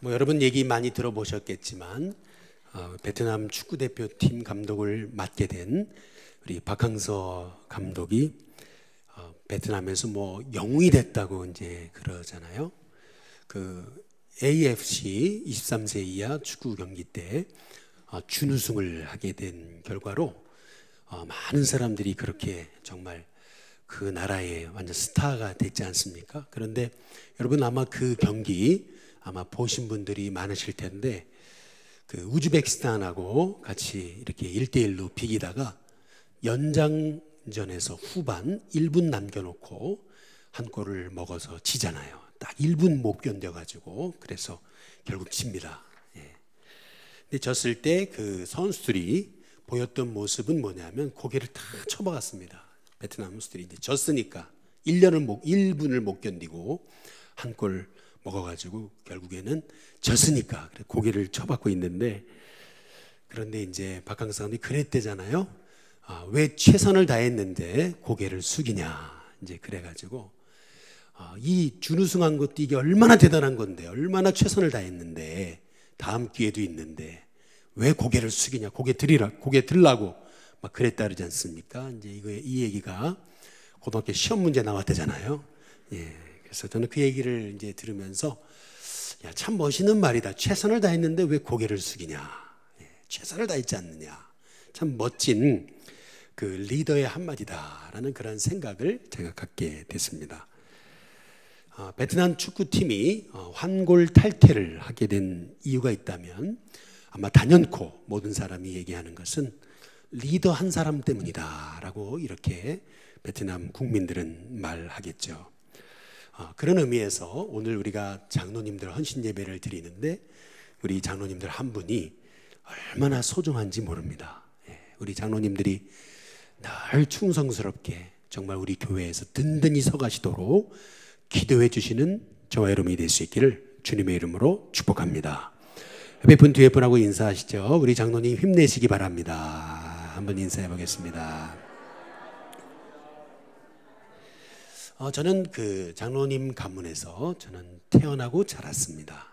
여러분 얘기 많이 들어보셨겠지만 베트남 축구대표팀 감독을 맡게 된 우리 박항서 감독이 베트남에서 영웅이 됐다고 이제 그러잖아요. 그 AFC 23세 이하 축구 경기 때 준우승을 하게 된 결과로 많은 사람들이 그렇게 정말 그 나라의 완전 스타가 됐지 않습니까? 그런데 여러분 아마 그 경기 아마 보신 분들이 많으실 텐데 그 우즈베키스탄하고 같이 이렇게 1대1로 비기다가 연장전에서 후반 1분 남겨놓고 한 골을 먹어서 지잖아요. 딱 1분 못 견뎌가지고 그래서 결국 집니다. 근데 졌을 때 그 선수들이 보였던 모습은 뭐냐면 고개를 다 쳐박았습니다. 베트남 선수들이 이제 졌으니까 1분을 못 견디고 한 골 먹어가지고 결국에는 졌으니까 고개를 쳐박고 있는데, 그런데 이제 박항서 감독이 그랬대잖아요. 왜 최선을 다했는데 고개를 숙이냐, 이제 그래가지고 이 준우승한 것도 이게 얼마나 대단한 건데, 얼마나 최선을 다했는데 다음 기회도 있는데 왜 고개를 숙이냐, 고개 들라고 막 그랬다 그러지 않습니까? 이제 이 얘기가 고등학교 시험 문제 나왔대잖아요. 그래서 저는 그 얘기를 이제 들으면서 야, 참 멋있는 말이다. 최선을 다했는데 왜 고개를 숙이냐. 최선을 다했지 않느냐. 참 멋진 그 리더의 한마디다라는 그런 생각을 제가 갖게 됐습니다. 베트남 축구팀이 환골 탈퇴를 하게 된 이유가 있다면 아마 단연코 모든 사람이 얘기하는 것은 리더 한 사람 때문이다라고 이렇게 베트남 국민들은 말하겠죠. 그런 의미에서 오늘 우리가 장로님들 헌신 예배를 드리는데 우리 장로님들 한 분이 얼마나 소중한지 모릅니다. 우리 장로님들이 늘 충성스럽게 정말 우리 교회에서 든든히 서가시도록 기도해 주시는 저와 여러분이 될 수 있기를 주님의 이름으로 축복합니다. 옆에 분 뒤에 분하고 인사하시죠. 우리 장로님 힘내시기 바랍니다. 한번 인사해 보겠습니다. 저는 그 장로님 가문에서 저는 태어나고 자랐습니다.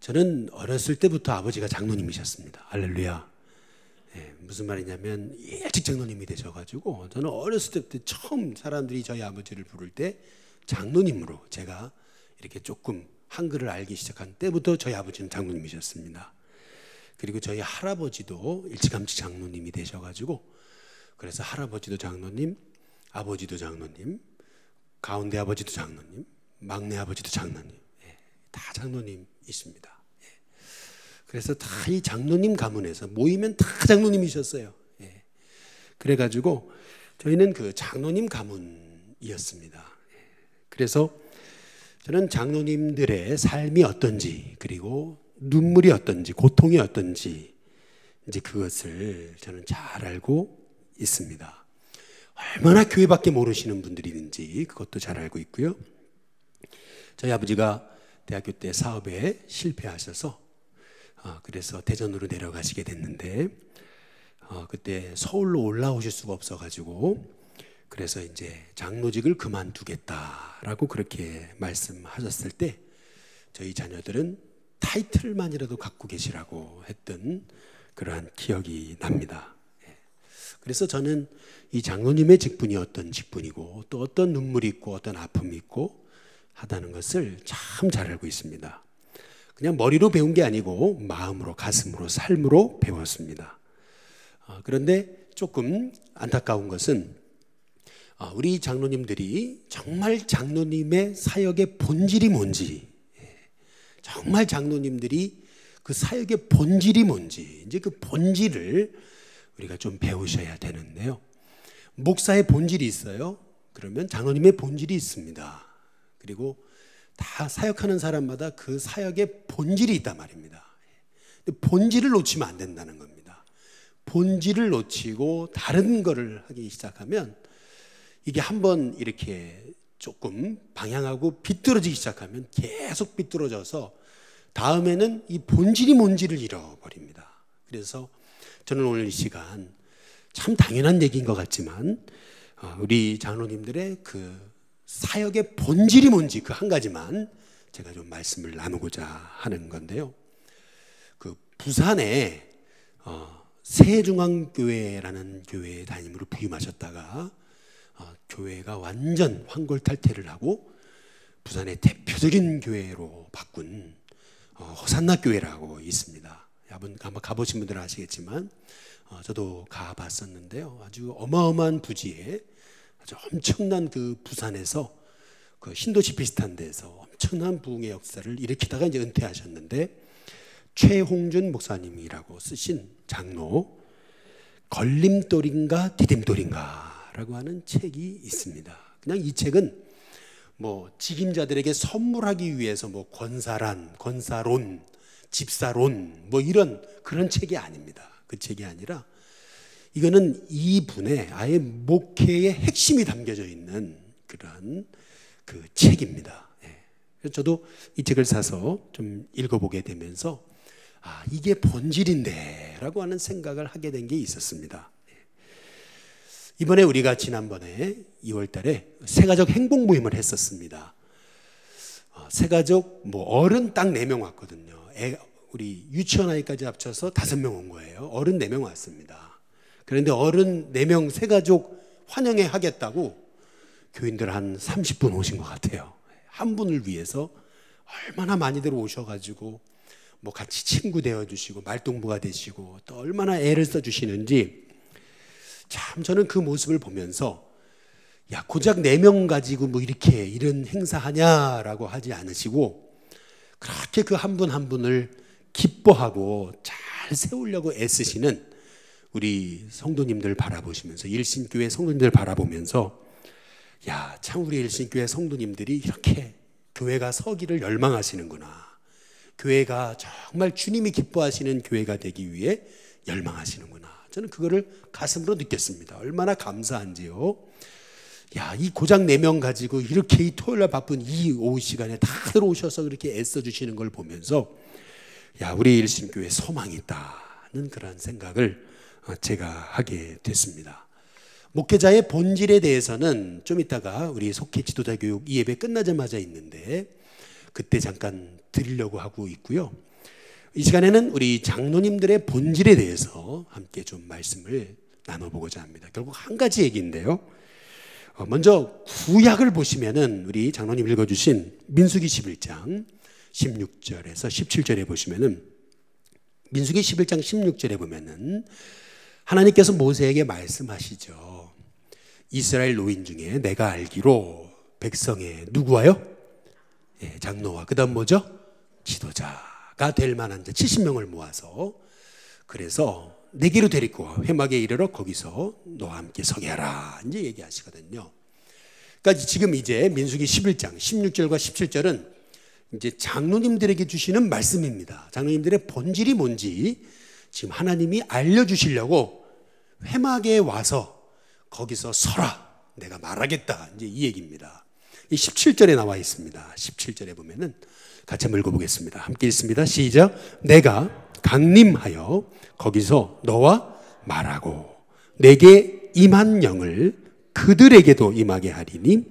저는 어렸을 때부터 아버지가 장로님이셨습니다. 할렐루야. 무슨 말이냐면 일찍 장로님이 되셔가지고 저는 어렸을 때부터 처음 사람들이 저희 아버지를 부를 때 장로님으로 제가 이렇게 조금 한글을 알기 시작한 때부터 저희 아버지는 장로님이셨습니다. 그리고 저희 할아버지도 일찌감치 장로님이 되셔가지고 그래서 할아버지도 장로님, 아버지도 장로님, 가운데 아버지도 장로님, 막내 아버지도 장로님, 다 장로님이십니다. 그래서 다 이 장로님 가문에서 모이면 다 장로님이셨어요. 그래가지고 저희는 그 장로님 가문이었습니다. 그래서 저는 장로님들의 삶이 어떤지, 그리고 눈물이 어떤지, 고통이 어떤지 이제 그것을 저는 잘 알고 있습니다. 얼마나 교회밖에 모르시는 분들이든지 그것도 잘 알고 있고요. 저희 아버지가 대학교 때 사업에 실패하셔서 그래서 대전으로 내려가시게 됐는데 그때 서울로 올라오실 수가 없어가지고 그래서 이제 장로직을 그만두겠다라고 그렇게 말씀하셨을 때 저희 자녀들은 타이틀만이라도 갖고 계시라고 했던 그러한 기억이 납니다. 그래서 저는 이 장로님의 직분이 어떤 직분이고 또 어떤 눈물이 있고 어떤 아픔이 있고 하다는 것을 참 잘 알고 있습니다. 그냥 머리로 배운 게 아니고 마음으로, 가슴으로, 삶으로 배웠습니다. 그런데 조금 안타까운 것은 우리 장로님들이 정말 장로님의 사역의 본질이 뭔지, 정말 장로님들이 그 사역의 본질이 뭔지, 이제 그 본질을 우리가 좀 배우셔야 되는데요. 목사의 본질이 있어요. 그러면 장로님의 본질이 있습니다. 그리고 다 사역하는 사람마다 그 사역의 본질이 있단 말입니다. 근데 본질을 놓치면 안 된다는 겁니다. 본질을 놓치고 다른 거를 하기 시작하면 이게 한번 이렇게 조금 방향하고 비뚤어지기 시작하면 계속 비뚤어져서 다음에는 이 본질이 뭔지를 잃어버립니다. 그래서 저는 오늘 이 시간 참 당연한 얘기인 것 같지만 우리 장로님들의 그 사역의 본질이 뭔지 그 한 가지만 제가 좀 말씀을 나누고자 하는 건데요. 그 부산에 새중앙교회라는 교회에 담임으로 부임하셨다가 교회가 완전 환골탈태를 하고 부산의 대표적인 교회로 바꾼 호산나 교회라고 있습니다. 아마 가보신 분들은 아시겠지만 저도 가봤었는데요. 아주 어마어마한 부지에 아주 엄청난 그 부산에서 그 신도시 비슷한 데서 엄청난 부흥의 역사를 일으키다가 이제 은퇴하셨는데, 최홍준 목사님이라고 쓰신 장로 걸림돌인가 디딤돌인가라고 하는 책이 있습니다. 그냥 이 책은 뭐 직임자들에게 선물하기 위해서 뭐 권사론, 집사론 뭐 이런 그런 책이 아닙니다. 그 책이 아니라 이거는 이분의 아예 목회의 핵심이 담겨져 있는 그런 그 책입니다. 그래서 저도 이 책을 사서 좀 읽어보게 되면서 이게 본질인데 라고 하는 생각을 하게 된 게 있었습니다. 이번에 우리가 지난번에 2월 달에 새가족 행복 모임을 했었습니다. 새가족 뭐 어른 딱 4명 왔거든요. 우리 유치원 아이까지 합쳐서 5명 온 거예요. 어른 4명 왔습니다. 그런데 어른 4명 새가족 환영회 하겠다고 교인들 한 30분 오신 것 같아요. 한 분을 위해서 얼마나 많이들 오셔가지고 뭐 같이 친구 되어주시고 말동무가 되시고 또 얼마나 애를 써주시는지, 참 저는 그 모습을 보면서 고작 4명 가지고 뭐 이런 행사하냐라고 하지 않으시고 그렇게 그 한 분 한 분을 기뻐하고 잘 세우려고 애쓰시는 우리 성도님들 바라보시면서, 일신교회 성도님들 바라보면서 참 우리 일신교회 성도님들이 이렇게 교회가 서기를 열망하시는구나, 교회가 정말 주님이 기뻐하시는 교회가 되기 위해 열망하시는구나, 저는 그거를 가슴으로 느꼈습니다. 얼마나 감사한지요. 이 고작 4명 가지고 이렇게 이 토요일날 바쁜 이 오후 시간에 다들 오셔서 그렇게 애써주시는 걸 보면서 우리 일신교회 소망이 있다는 그런 생각을 제가 하게 됐습니다. 목회자의 본질에 대해서는 좀 이따가 우리 속회 지도자 교육 이 예배 끝나자마자 있는데 그때 잠깐 드리려고 하고 있고요. 이 시간에는 우리 장로님들의 본질에 대해서 함께 좀 말씀을 나눠보고자 합니다. 결국 한 가지 얘기인데요. 먼저 구약을 보시면은 우리 장로님 읽어주신 민수기 11장 16절에서 17절에 보시면은, 민수기 11장 16절에 보면은 하나님께서 모세에게 말씀하시죠. 이스라엘 노인 중에 내가 알기로 백성의 누구와요? 장로와 그 다음 뭐죠? 지도자가 될 만한 자 70명을 모아서, 그래서 내게로 데리고 회막에 이르러 거기서 너와 함께 서게 하라 이제 얘기하시거든요. 그러니까 지금 이제 민수기 11장 16절과 17절은 이제 장로님들에게 주시는 말씀입니다. 장로님들의 본질이 뭔지 지금 하나님이 알려주시려고 회막에 와서 거기서 서라, 내가 말하겠다, 이제 이 얘기입니다. 이 17절에 나와 있습니다. 17절에 보면은 같이 한번 읽어보겠습니다. 함께 읽습니다. 시작. 내가 강림하여 거기서 너와 말하고 내게 임한 영을 그들에게도 임하게 하리니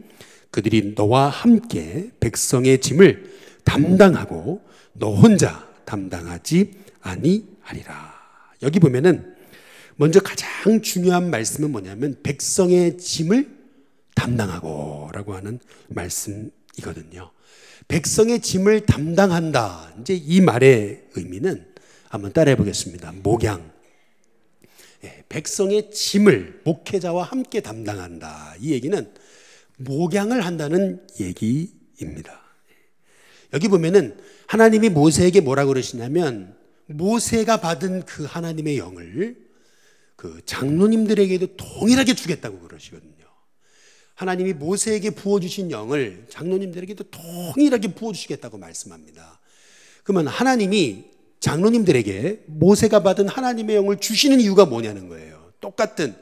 그들이 너와 함께 백성의 짐을 담당하고 너 혼자 담당하지 아니하리라. 여기 보면은 먼저 가장 중요한 말씀은 뭐냐면 백성의 짐을 담당하고 라고 하는 말씀이거든요. 백성의 짐을 담당한다, 이제 이 말의 의미는 한번 따라해 보겠습니다. 목양. 백성의 짐을 목회자와 함께 담당한다, 이 얘기는 목양을 한다는 얘기입니다. 여기 보면은 하나님이 모세에게 뭐라고 그러시냐면, 모세가 받은 그 하나님의 영을 그 장로님들에게도 동일하게 주겠다고 그러시거든요. 하나님이 모세에게 부어주신 영을 장로님들에게도 동일하게 부어주시겠다고 말씀합니다. 그러면 하나님이 장로님들에게 모세가 받은 하나님의 영을 주시는 이유가 뭐냐는 거예요. 똑같은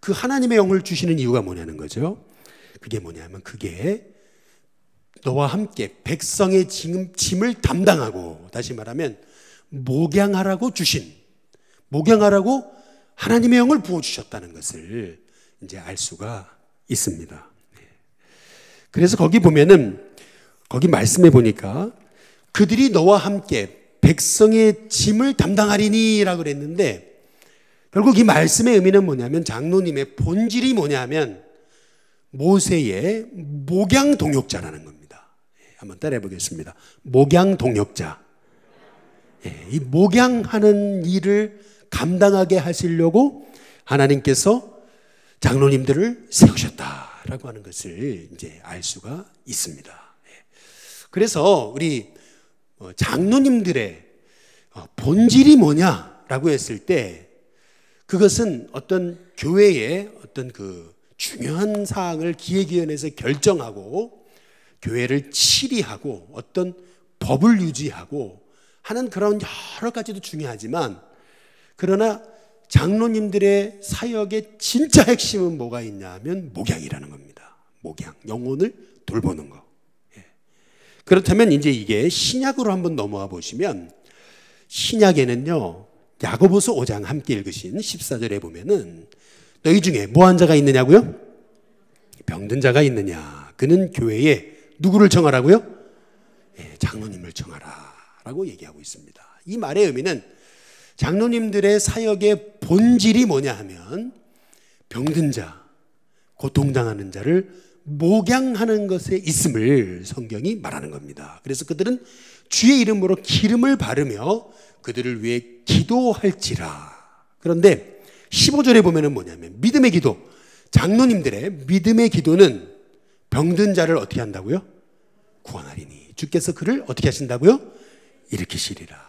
그 하나님의 영을 주시는 이유가 뭐냐는 거죠. 그게 뭐냐면, 그게 너와 함께 백성의 짐을 담당하고, 다시 말하면 목양하라고 주신, 목양하라고 하나님의 영을 부어주셨다는 것을 이제 알 수가 있습니다. 그래서 거기 보면은 거기 말씀해 보니까 그들이 너와 함께 백성의 짐을 담당하리니 라고 그랬는데, 결국 이 말씀의 의미는 뭐냐면 장로님의 본질이 뭐냐면 모세의 목양 동역자라는 겁니다. 한번 따라해 보겠습니다. 목양 동역자. 이 목양하는 일을 감당하게 하시려고 하나님께서 장로님들을 세우셨다라고 하는 것을 이제 알 수가 있습니다. 그래서 우리 장로님들의 본질이 뭐냐라고 했을 때, 그것은 어떤 교회의 어떤 그 중요한 사항을 기획위원회에서 결정하고 교회를 치리하고 어떤 법을 유지하고 하는 그런 여러 가지도 중요하지만, 그러나 장로님들의 사역의 진짜 핵심은 뭐가 있냐면 목양이라는 겁니다. 목양, 영혼을 돌보는 거. 그렇다면 이제 이게 신약으로 한번 넘어와 보시면, 신약에는요 야고보서 5장 함께 읽으신 14절에 보면은 너희 중에 뭐한 자가 있느냐고요? 병든 자가 있느냐? 그는 교회에 누구를 청하라고요? 장로님을 청하라 라고 얘기하고 있습니다. 이 말의 의미는 장로님들의 사역의 본질이 뭐냐 하면 병든 자, 고통당하는 자를 목양하는 것에 있음을 성경이 말하는 겁니다. 그래서 그들은 주의 이름으로 기름을 바르며 그들을 위해 기도할지라. 그런데 15절에 보면은 뭐냐면 믿음의 기도, 장로님들의 믿음의 기도는 병든 자를 어떻게 한다고요? 구원하리니 주께서 그를 어떻게 하신다고요? 일으키시리라.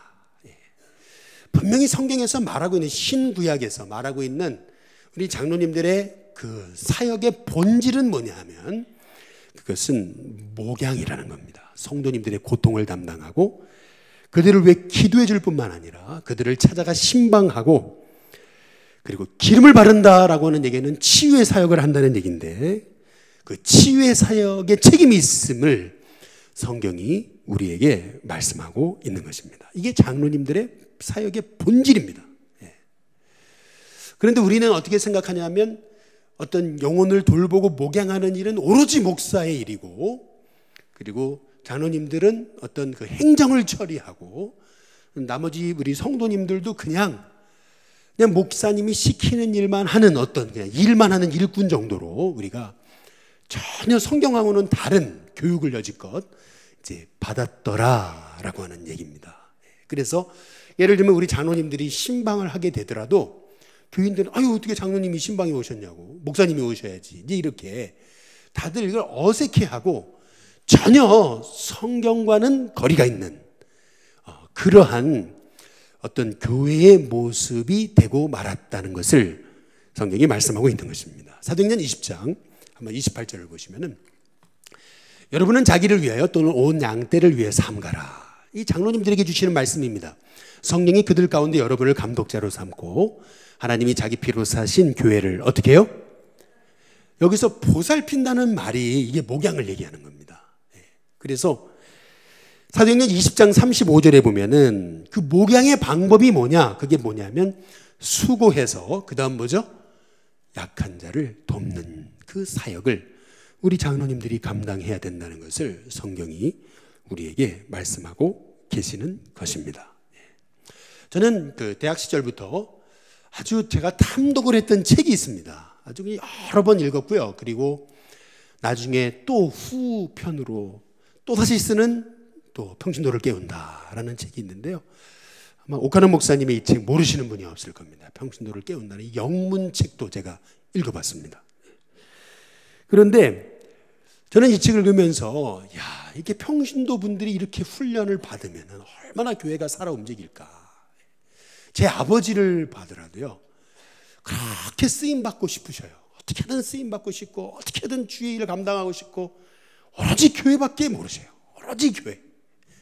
분명히 성경에서 말하고 있는, 신구약에서 말하고 있는 우리 장로님들의 그 사역의 본질은 뭐냐 하면 그것은 목양이라는 겁니다. 성도님들의 고통을 담당하고 그들을 위해 기도해 줄 뿐만 아니라 그들을 찾아가 신방하고, 그리고 기름을 바른다라고 하는 얘기는 치유의 사역을 한다는 얘기인데, 그 치유의 사역에 책임이 있음을 성경이 우리에게 말씀하고 있는 것입니다. 이게 장로님들의 사역의 본질입니다. 그런데 우리는 어떻게 생각하냐면 어떤 영혼을 돌보고 목양하는 일은 오로지 목사의 일이고, 그리고 장로님들은 어떤 그 행정을 처리하고, 나머지 우리 성도님들도 그냥 목사님이 시키는 일만 하는 어떤 그냥 일만 하는 일꾼 정도로 우리가 전혀 성경하고는 다른 교육을 여지껏 이제 받았더라라고 하는 얘기입니다. 그래서 예를 들면 우리 장로님들이 신방을 하게 되더라도 교인들은 아유 어떻게 장로님이 신방에 오셨냐고, 목사님이 오셔야지, 이제 이렇게 다들 이걸 어색해하고 전혀 성경과는 거리가 있는 그러한 어떤 교회의 모습이 되고 말았다는 것을 성경이 말씀하고 있는 것입니다. 사도행전 20장 한번 28절을 보시면은 여러분은 자기를 위하여 또는 온 양떼를 위해 삼가라. 이 장로님들에게 주시는 말씀입니다. 성령이 그들 가운데 여러분을 감독자로 삼고 하나님이 자기 피로 사신 교회를 어떻게 해요? 여기서 보살핀다는 말이 이게 목양을 얘기하는 겁니다. 그래서 사도행전 20장 35절에 보면은 그 목양의 방법이 뭐냐? 그게 뭐냐면 수고해서 그 다음 뭐죠? 약한 자를 돕는 그 사역을 우리 장로님들이 감당해야 된다는 것을 성경이 우리에게 말씀하고 계시는 것입니다. 저는 그 대학 시절부터 아주 제가 탐독을 했던 책이 있습니다. 아주 여러 번 읽었고요. 그리고 나중에 또 후편으로 또 다시 쓰는 또 평신도를 깨운다라는 책이 있는데요. 아마 오카노 목사님의 이 책 모르시는 분이 없을 겁니다. 평신도를 깨운다는 이 영문책도 제가 읽어봤습니다. 그런데 저는 이 책을 읽으면서 야, 이게 평신도 분들이 이렇게 훈련을 받으면 얼마나 교회가 살아 움직일까. 제 아버지를 봐더라도요, 그렇게 쓰임받고 싶으셔요. 어떻게든 쓰임받고 싶고 어떻게든 주의 일을 감당하고 싶고 오로지 교회밖에 모르세요. 오로지 교회.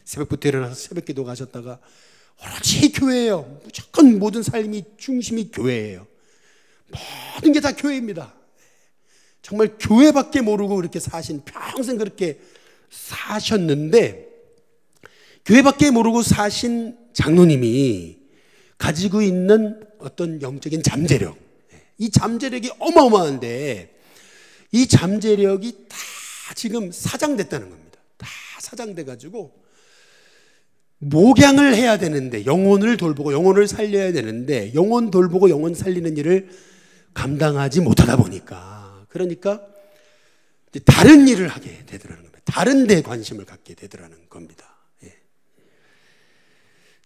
새벽부터 일어나서 새벽기도 가셨다가 오로지 교회예요. 무조건 모든 삶이 중심이 교회예요. 모든 게 다 교회입니다. 정말 교회밖에 모르고 그렇게 평생 그렇게 사셨는데, 교회밖에 모르고 사신 장로님이 가지고 있는 어떤 영적인 잠재력, 이 잠재력이 어마어마한데 이 잠재력이 다 지금 사장됐다는 겁니다. 다 사장돼 가지고 목양을 해야 되는데, 영혼을 돌보고 영혼을 살려야 되는데 영혼 돌보고 영혼 살리는 일을 감당하지 못하다 보니까, 그러니까 이제 다른 일을 하게 되더라는 겁니다. 다른 데 관심을 갖게 되더라는 겁니다. 예.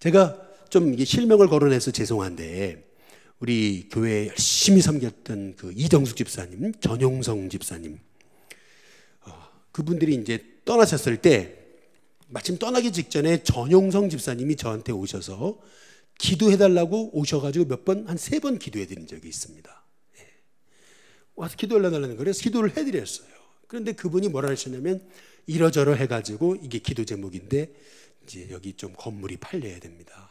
제가 좀 이게 실명을 거론해서 죄송한데, 우리 교회에 열심히 섬겼던 그 이정숙 집사님, 전용성 집사님, 그분들이 이제 떠나셨을 때 마침 떠나기 직전에 전용성 집사님이 저한테 오셔서 기도해달라고 오셔가지고 몇 번, 한 3번 기도해드린 적이 있습니다. 예. 와서 기도해달라는 거예요. 그래서 기도를 해드렸어요. 그런데 그분이 뭐라 하셨냐면, 이러저러 해가지고 이게 기도 제목인데 이제 여기 좀 건물이 팔려야 됩니다.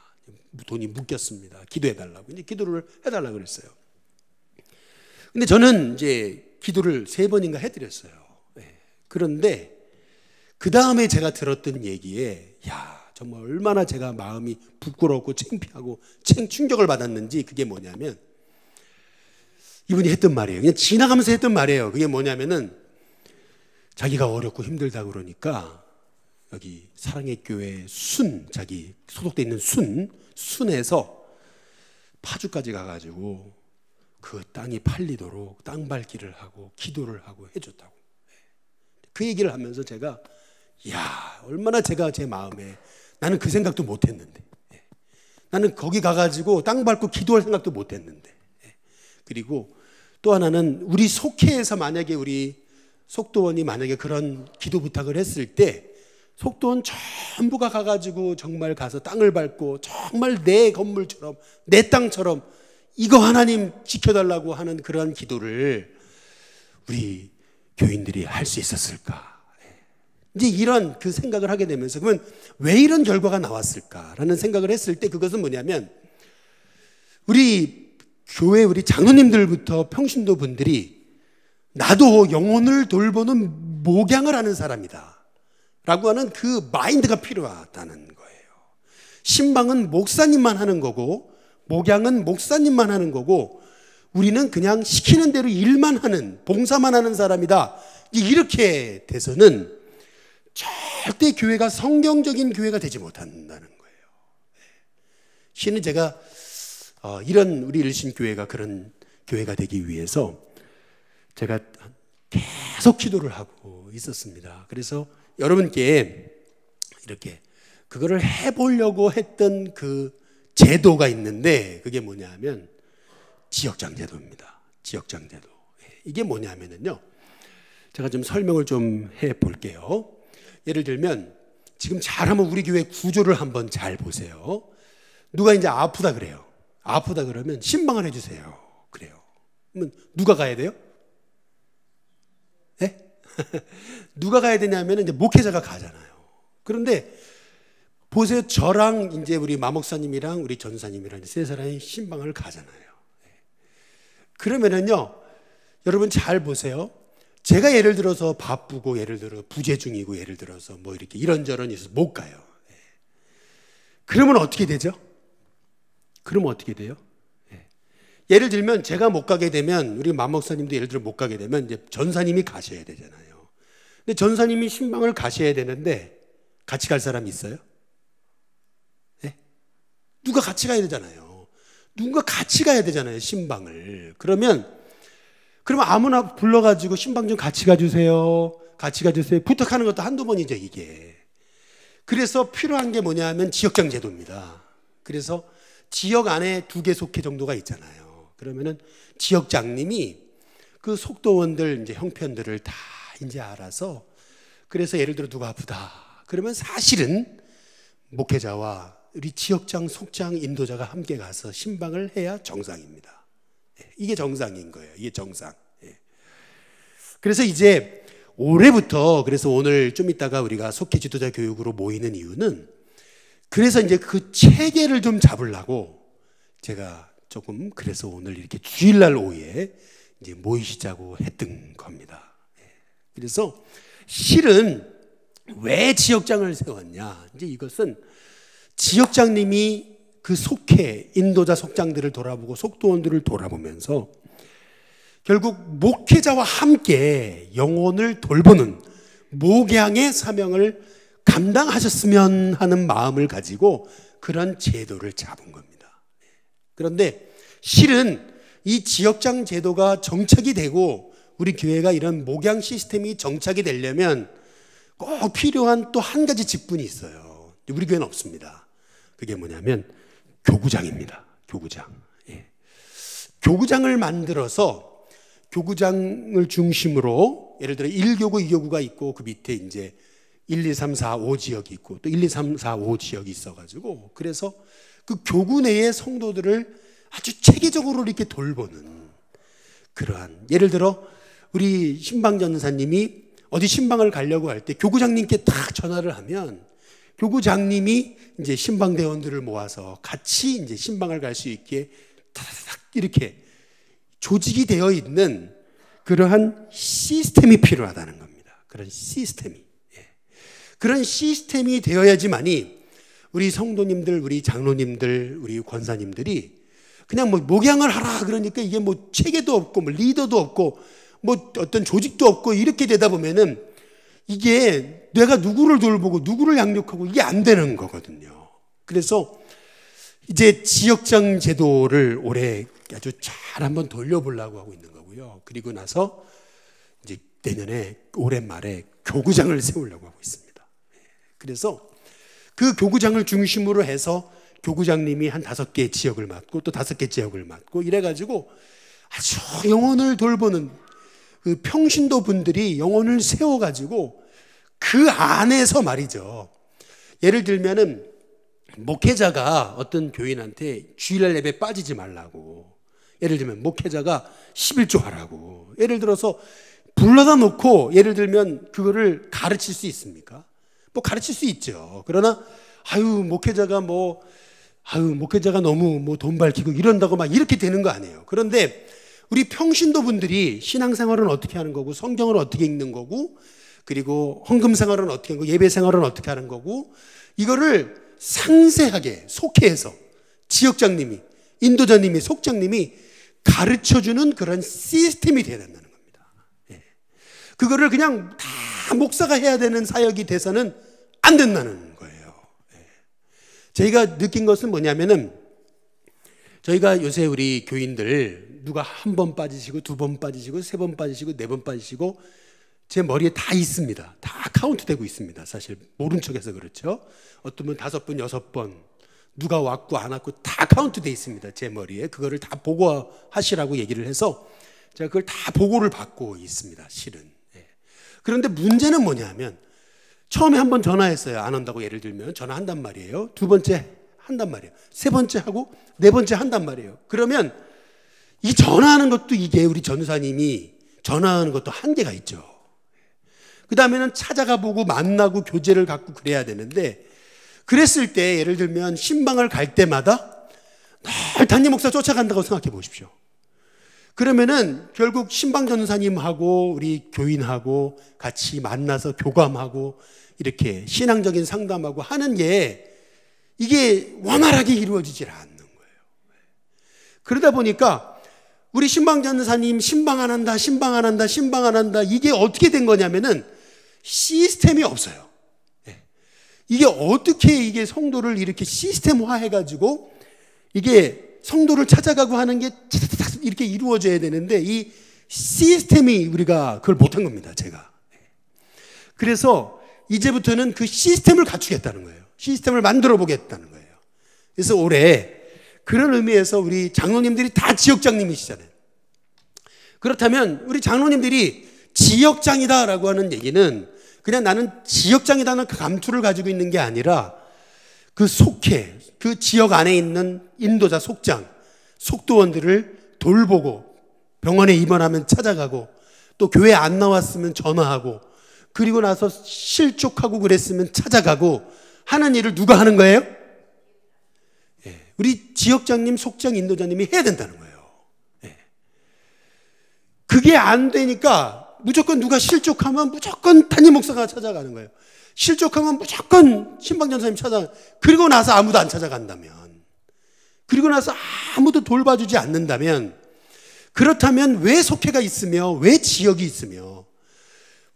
돈이 묶였습니다. 기도해달라고. 이제 기도를 해달라고 그랬어요. 근데 저는 이제 기도를 3번인가 해드렸어요. 예. 그런데 그 다음에 제가 들었던 얘기에, 야, 정말 얼마나 제가 마음이 부끄럽고 창피하고 충격을 받았는지, 그게 뭐냐면, 이분이 했던 말이에요. 그냥 지나가면서 했던 말이에요. 그게 뭐냐면은, 자기가 어렵고 힘들다 그러니까 여기 사랑의 교회 자기 소속돼 있는 순에서 파주까지 가가지고 그 땅이 팔리도록 땅 밟기를 하고 기도를 하고 해줬다고. 그 얘기를 하면서 제가, 야, 얼마나 제가 제 마음에, 나는 그 생각도 못했는데, 나는 거기 가가지고 땅 밟고 기도할 생각도 못했는데. 그리고 또 하나는, 우리 속회에서 만약에 우리 속도원이 만약에 그런 기도 부탁을 했을 때, 속도원 전부가 가가지고 정말 가서 땅을 밟고 정말 내 건물처럼 내 땅처럼 이거 하나님 지켜달라고 하는 그런 기도를 우리 교인들이 할 수 있었을까? 이제 이런 그 생각을 하게 되면서, 그러면 왜 이런 결과가 나왔을까라는 생각을 했을 때, 그것은 뭐냐면, 우리 교회 우리 장로님들부터 평신도 분들이 나도 영혼을 돌보는 목양을 하는 사람이다 라고 하는 그 마인드가 필요하다는 거예요. 신방은 목사님만 하는 거고, 목양은 목사님만 하는 거고, 우리는 그냥 시키는 대로 일만 하는, 봉사만 하는 사람이다. 이렇게 돼서는 절대 교회가 성경적인 교회가 되지 못한다는 거예요. 실은 제가 이런 우리 일신교회가 그런 교회가 되기 위해서 제가 계속 기도를 하고 있었습니다. 그래서 여러분께 이렇게 그거를 해보려고 했던 그 제도가 있는데, 그게 뭐냐면 지역장 제도입니다. 지역장 제도. 이게 뭐냐면요, 제가 좀 설명을 좀 해볼게요. 예를 들면 지금 잘하면 우리 교회 구조를 한번 잘 보세요. 누가 이제 아프다 그래요. 아프다 그러면 신방을 해주세요. 그래요. 그러면 누가 가야 돼요? 네? 누가 가야 되냐면 이제 목회자가 가잖아요. 그런데 보세요. 저랑 이제 우리 마목사님이랑 우리 전사님이랑 3사람이 신방을 가잖아요. 그러면은요, 여러분 잘 보세요. 제가 예를 들어서 바쁘고, 예를 들어 부재 중이고, 예를 들어서 뭐 이렇게 이런저런 있어서 못 가요. 그러면 어떻게 되죠? 그러면 어떻게 돼요? 예를 들면 제가 못 가게 되면, 우리 마목사님도 예를 들어 못 가게 되면 이제 전사님이 가셔야 되잖아요. 근데 전사님이 신방을 가셔야 되는데 같이 갈 사람이 있어요? 네? 누가 같이 가야 되잖아요. 누군가 같이 가야 되잖아요, 신방을. 그러면 아무나 불러가지고 신방 좀 같이 가주세요, 같이 가주세요 부탁하는 것도 한두 번이죠, 이게. 그래서 필요한 게 뭐냐면 지역장 제도입니다. 그래서 지역 안에 2개 속회 정도가 있잖아요. 그러면은 지역장님이 그 속도원들 이제 형편들을 다 이제 알아서, 그래서 예를 들어 누가 아프다 그러면 사실은 목회자와 우리 지역장, 속장, 인도자가 함께 가서 신방을 해야 정상입니다. 이게 정상인 거예요. 이게 정상. 그래서 이제 올해부터, 그래서 오늘 좀 이따가 우리가 속회 지도자 교육으로 모이는 이유는, 그래서 이제 그 체계를 좀 잡으려고 제가 조금, 그래서 오늘 이렇게 주일날 오후에 이제 모이시자고 했던 겁니다. 그래서 실은 왜 지역장을 세웠냐, 이제 이것은 지역장님이 그 속회, 인도자 속장들을 돌아보고 속도원들을 돌아보면서 결국 목회자와 함께 영혼을 돌보는 목양의 사명을 감당하셨으면 하는 마음을 가지고 그런 제도를 잡은 겁니다. 그런데 실은 이 지역장 제도가 정착이 되고 우리 교회가 이런 목양 시스템이 정착이 되려면 꼭 필요한 또 한 가지 직분이 있어요. 우리 교회는 없습니다. 그게 뭐냐면 교구장입니다. 교구장. 예. 교구장을 만들어서 교구장을 중심으로 예를 들어 1교구, 2교구가 있고 그 밑에 이제 1, 2, 3, 4, 5 지역이 있고 또 1, 2, 3, 4, 5 지역이 있어가지고 그래서 그 교구 내의 성도들을 아주 체계적으로 이렇게 돌보는 그러한 예를 들어 우리 신방 전사님이 어디 신방을 가려고 할 때 교구장님께 딱 전화를 하면 교구장님이 이제 신방대원들을 모아서 같이 이제 신방을 갈 수 있게 타닥 이렇게 조직이 되어 있는 그러한 시스템이 필요하다는 겁니다. 그런 시스템이. 예. 그런 시스템이 되어야지만이 우리 성도님들, 우리 장로님들, 우리 권사님들이 그냥 뭐 목양을 하라 그러니까 이게 뭐 체계도 없고 뭐 리더도 없고 뭐 어떤 조직도 없고 이렇게 되다 보면은 이게 내가 누구를 돌보고 누구를 양육하고 이게 안 되는 거거든요. 그래서 이제 지역장 제도를 올해 아주 잘 한번 돌려보려고 하고 있는 거고요. 그리고 나서 이제 내년에 올해 말에 교구장을 세우려고 하고 있습니다. 그래서 그 교구장을 중심으로 해서 교구장님이 한 5개 지역을 맡고 또 5개 지역을 맡고 이래가지고 아주 영혼을 돌보는 그 평신도 분들이 영혼을 세워가지고 그 안에서 말이죠. 예를 들면은 목회자가 어떤 교인한테 주일날 예배 빠지지 말라고 예를 들면 목회자가 11조 하라고 예를 들어서 불러다 놓고 예를 들면 그거를 가르칠 수 있습니까? 뭐 가르칠 수 있죠. 그러나 목회자가 너무 뭐 돈 밝히고 이런다고 막 이렇게 되는 거 아니에요. 그런데 우리 평신도 분들이 신앙생활은 어떻게 하는 거고 성경을 어떻게 읽는 거고 그리고 헌금생활은 어떻게 하는 거고 예배생활은 어떻게 하는 거고 이거를 상세하게 속해서 지역장님이 인도자님이 속장님이 가르쳐주는 그런 시스템이 돼야 된다는 겁니다. 예. 그거를 그냥 다 목사가 해야 되는 사역이 돼서는 안 된다는 거예요. 예. 저희가 느낀 것은 뭐냐면은 저희가 요새 우리 교인들 누가 한 번 빠지시고 2번 빠지시고 3번 빠지시고 4번 빠지시고 제 머리에 다 있습니다. 다 카운트 되고 있습니다. 사실 모른 척해서 그렇죠. 어떤 분 5번, 6번 누가 왔고 안 왔고 다 카운트 돼 있습니다. 제 머리에 그거를 다 보고하시라고 얘기를 해서 제가 그걸 다 보고를 받고 있습니다. 실은. 예. 그런데 문제는 뭐냐면 처음에 한 번 전화했어요. 안 온다고 예를 들면 전화한단 말이에요. 2번째 한단 말이에요. 3번째 하고 4번째 한단 말이에요. 그러면 이 전화하는 것도 이게 우리 전사님이 전화하는 것도 한계가 있죠. 그 다음에는 찾아가 보고 만나고 교제를 갖고 그래야 되는데 그랬을 때 예를 들면 신방을 갈 때마다 늘 담임 목사 쫓아간다고 생각해 보십시오. 그러면은 결국 신방 전사님하고 우리 교인하고 같이 만나서 교감하고 이렇게 신앙적인 상담하고 하는 게 이게 원활하게 이루어지질 않는 거예요. 그러다 보니까 우리 신방 전사님 신방 안 한다, 신방 안 한다, 신방 안 한다 이게 어떻게 된 거냐면은 시스템이 없어요. 이게 어떻게 이게 성도를 이렇게 시스템화 해가지고 이게 성도를 찾아가고 하는 게 이렇게 이루어져야 되는데 이 시스템이 우리가 그걸 못한 겁니다. 제가. 그래서 이제부터는 그 시스템을 갖추겠다는 거예요. 시스템을 만들어 보겠다는 거예요. 그래서 올해 그런 의미에서 우리 장로님들이 다 지역장님이시잖아요. 그렇다면 우리 장로님들이 지역장이다라고 하는 얘기는 그냥 나는 지역장이라는 그 감투를 가지고 있는 게 아니라 그 속해, 그 지역 안에 있는 인도자 속장, 속도원들을 돌보고 병원에 입원하면 찾아가고 또 교회 안 나왔으면 전화하고 그리고 나서 실족하고 그랬으면 찾아가고 하는 일을 누가 하는 거예요? 우리 지역장님, 속장, 인도자님이 해야 된다는 거예요. 그게 안 되니까 무조건 누가 실족하면 무조건 담임 목사가 찾아가는 거예요. 실족하면 무조건 신방전사님 찾아가. 그리고 나서 아무도 안 찾아간다면, 그리고 나서 아무도 돌봐주지 않는다면, 그렇다면 왜 속회가 있으며 왜 지역이 있으며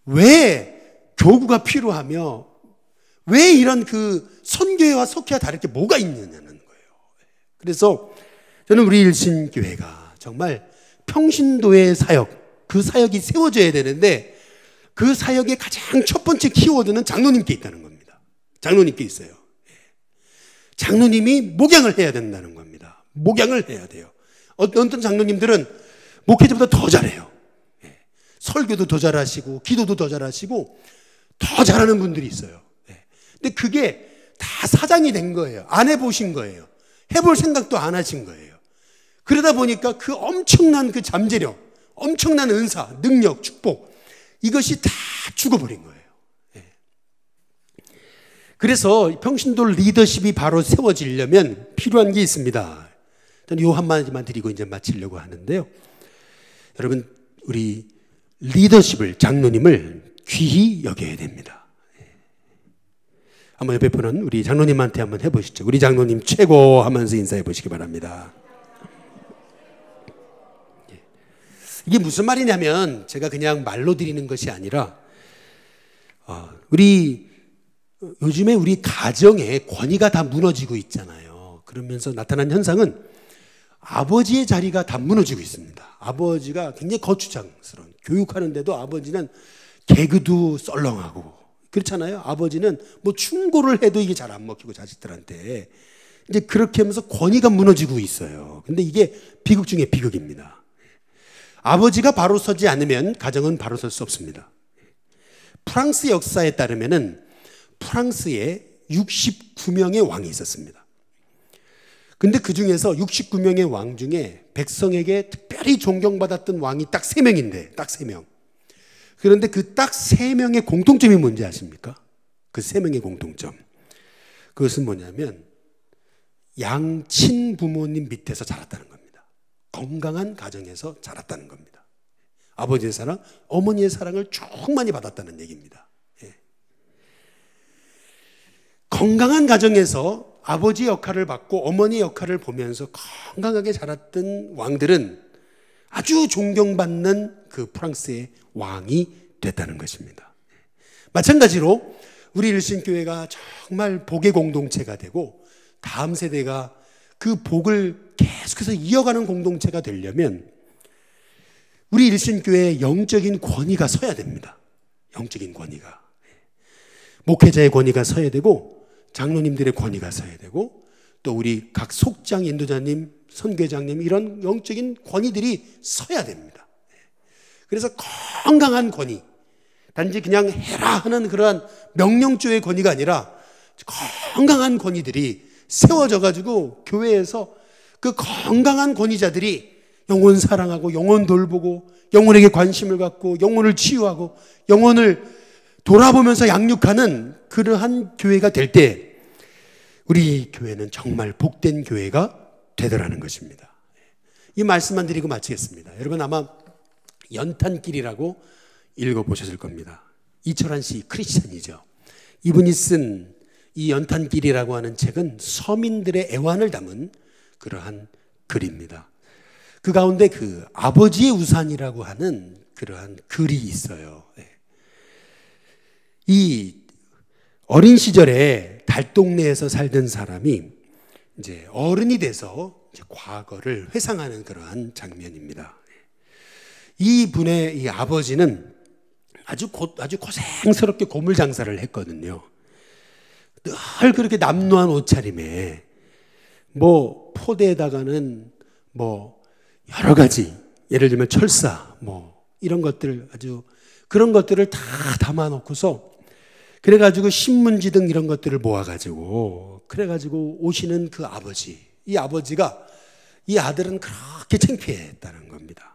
왜 교구가 필요하며 왜 이런 그 선교회와 석회와 다를 게 뭐가 있느냐는 거예요. 그래서 저는 우리 일신교회가 정말 평신도의 사역, 그 사역이 세워져야 되는데 그 사역의 가장 첫 번째 키워드는 장로님께 있다는 겁니다. 장로님께 있어요. 장로님이 목양을 해야 된다는 겁니다. 목양을 해야 돼요. 어떤 장로님들은 목회자보다 더 잘해요. 설교도 더 잘하시고 기도도 더 잘하시고 더 잘하는 분들이 있어요. 근데 그게 다 사장이 된 거예요. 안 해보신 거예요. 해볼 생각도 안 하신 거예요. 그러다 보니까 그 엄청난 그 잠재력, 엄청난 은사, 능력, 축복, 이것이 다 죽어버린 거예요. 그래서 평신도 리더십이 바로 세워지려면 필요한 게 있습니다. 저는 요 한마디만 드리고 이제 마치려고 하는데요. 여러분, 우리 리더십을, 장로님을 귀히 여겨야 됩니다. 한번 옆에 분은 우리 장로님한테 한번 해보시죠. 우리 장로님 최고 하면서 인사해 보시기 바랍니다. 이게 무슨 말이냐면 제가 그냥 말로 드리는 것이 아니라 요즘에 우리 가정의 권위가 다 무너지고 있잖아요. 그러면서 나타난 현상은 아버지의 자리가 다 무너지고 있습니다. 아버지가 굉장히 거추장스러운, 교육하는데도 아버지는 개그도 썰렁하고 그렇잖아요. 아버지는 뭐 충고를 해도 이게 잘 안 먹히고 자식들한테 이제 그렇게 하면서 권위가 무너지고 있어요. 근데 이게 비극 중에 비극입니다. 아버지가 바로 서지 않으면 가정은 바로 설 수 없습니다. 프랑스 역사에 따르면은 프랑스에 69명의 왕이 있었습니다. 근데 그 중에서 69명의 왕 중에 백성에게 특별히 존경받았던 왕이 딱 3명인데, 딱 3명. 그런데 그 딱 3명의 공통점이 뭔지 아십니까? 그 3명의 공통점. 그것은 뭐냐면 양친 부모님 밑에서 자랐다는 겁니다. 건강한 가정에서 자랐다는 겁니다. 아버지의 사랑, 어머니의 사랑을 충만히 받았다는 얘기입니다. 건강한 가정에서 아버지 역할을 받고 어머니 역할을 보면서 건강하게 자랐던 왕들은 아주 존경받는 그 프랑스의 왕이 됐다는 것입니다. 마찬가지로 우리 일신교회가 정말 복의 공동체가 되고 다음 세대가 그 복을 계속해서 이어가는 공동체가 되려면 우리 일신교회의 영적인 권위가 서야 됩니다. 영적인 권위가. 목회자의 권위가 서야 되고 장로님들의 권위가 서야 되고 또 우리 각 속장 인도자님, 선교장님 이런 영적인 권위들이 서야 됩니다. 그래서 건강한 권위, 단지 그냥 해라 하는 그러한 명령조의 권위가 아니라 건강한 권위들이 세워져 가지고 교회에서 그 건강한 권위자들이 영혼 사랑하고 영혼 돌보고 영혼에게 관심을 갖고 영혼을 치유하고 영혼을 돌아보면서 양육하는 그러한 교회가 될 때 우리 교회는 정말 복된 교회가 되더라는 것입니다. 이 말씀만 드리고 마치겠습니다. 여러분 아마 연탄길이라고 읽어보셨을 겁니다. 이철환 씨 크리스찬이죠. 이분이 쓴 이 연탄길이라고 하는 책은 서민들의 애환을 담은 그러한 글입니다. 그 가운데 그 아버지의 우산이라고 하는 그러한 글이 있어요. 이 어린 시절에 달동네에서 살던 사람이 이제 어른이 돼서 이제 과거를 회상하는 그러한 장면입니다. 이 분의 이 아버지는 아주 고생스럽게 고물 장사를 했거든요. 늘 그렇게 남루한 옷차림에 뭐 포대에다가는 뭐 여러 가지 예를 들면 철사 뭐 이런 것들 아주 그런 것들을 다 담아놓고서 그래가지고 신문지 등 이런 것들을 모아가지고 그래가지고 오시는 그 아버지, 이 아버지가 이 아들은 그렇게 창피했다는 겁니다.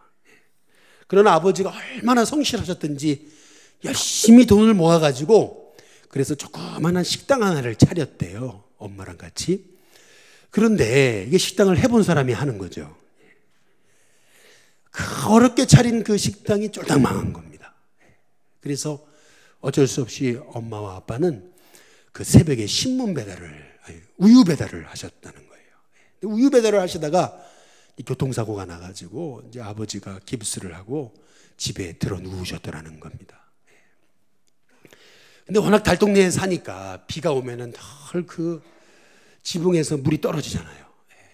그러나 아버지가 얼마나 성실하셨던지 열심히 돈을 모아가지고 그래서 조그마한 식당 하나를 차렸대요. 엄마랑 같이. 그런데 이게 식당을 해본 사람이 하는 거죠. 그 어렵게 차린 그 식당이 쫄딱 망한 겁니다. 그래서 어쩔 수 없이 엄마와 아빠는 그 새벽에 우유 배달을 하셨다는 거예요. 우유 배달을 하시다가 교통사고가 나가지고 이제 아버지가 깁스를 하고 집에 들어 누우셨더라는 겁니다. 근데 워낙 달동네에 사니까 비가 오면은 늘 그 지붕에서 물이 떨어지잖아요.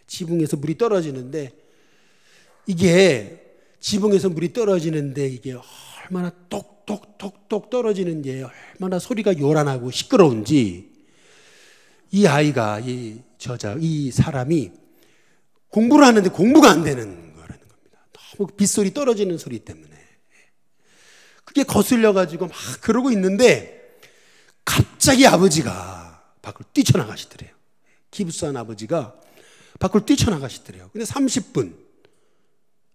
지붕에서 물이 떨어지는데 이게 지붕에서 물이 떨어지는데 이게 얼마나 똑똑똑똑 떨어지는 게 얼마나 소리가 요란하고 시끄러운지 이 아이가 이 사람이 공부를 하는데 공부가 안 되는 거라는 겁니다. 너무 빗소리 떨어지는 소리 때문에 그게 거슬려 가지고 막 그러고 있는데 갑자기 아버지가 밖으로 뛰쳐나가시더래요. 기부스한 아버지가 밖으로 뛰쳐나가시더래요. 근데 30분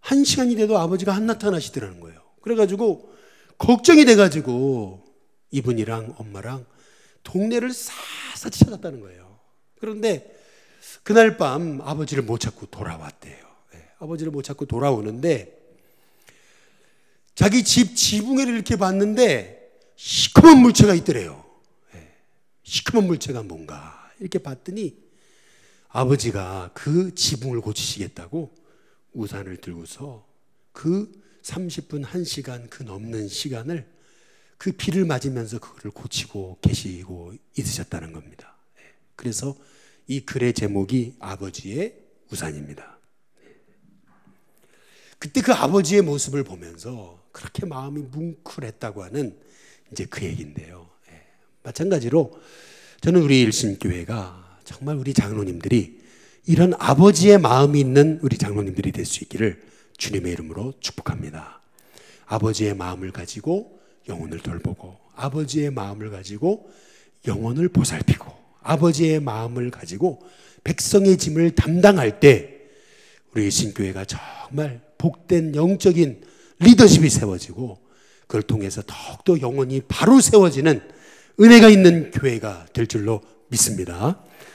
1시간이 돼도 아버지가 안 나타나시더라는 거예요. 그래가지고 걱정이 돼가지고 이분이랑 엄마랑 동네를 샅샅이 찾았다는 거예요. 그런데 그날 밤 아버지를 못 찾고 돌아왔대요. 아버지를 못 찾고 돌아오는데 자기 집 지붕에를 이렇게 봤는데 시커먼 물체가 있더래요. 시커먼 물체가 뭔가 이렇게 봤더니 아버지가 그 지붕을 고치시겠다고 우산을 들고서 그 30분 1시간 그 넘는 시간을 그 비를 맞으면서 그거를 고치고 계시고 있으셨다는 겁니다. 그래서 이 글의 제목이 아버지의 우산입니다. 그때 그 아버지의 모습을 보면서 그렇게 마음이 뭉클했다고 하는 이제 그 얘기인데요. 마찬가지로 저는 우리 일신교회가 정말 우리 장로님들이 이런 아버지의 마음이 있는 우리 장로님들이 될 수 있기를 주님의 이름으로 축복합니다. 아버지의 마음을 가지고 영혼을 돌보고 아버지의 마음을 가지고 영혼을 보살피고 아버지의 마음을 가지고 백성의 짐을 담당할 때 우리 일신교회가 정말 복된 영적인 리더십이 세워지고 그걸 통해서 더욱더 영혼이 바로 세워지는 은혜가 있는 교회가 될 줄로 믿습니다.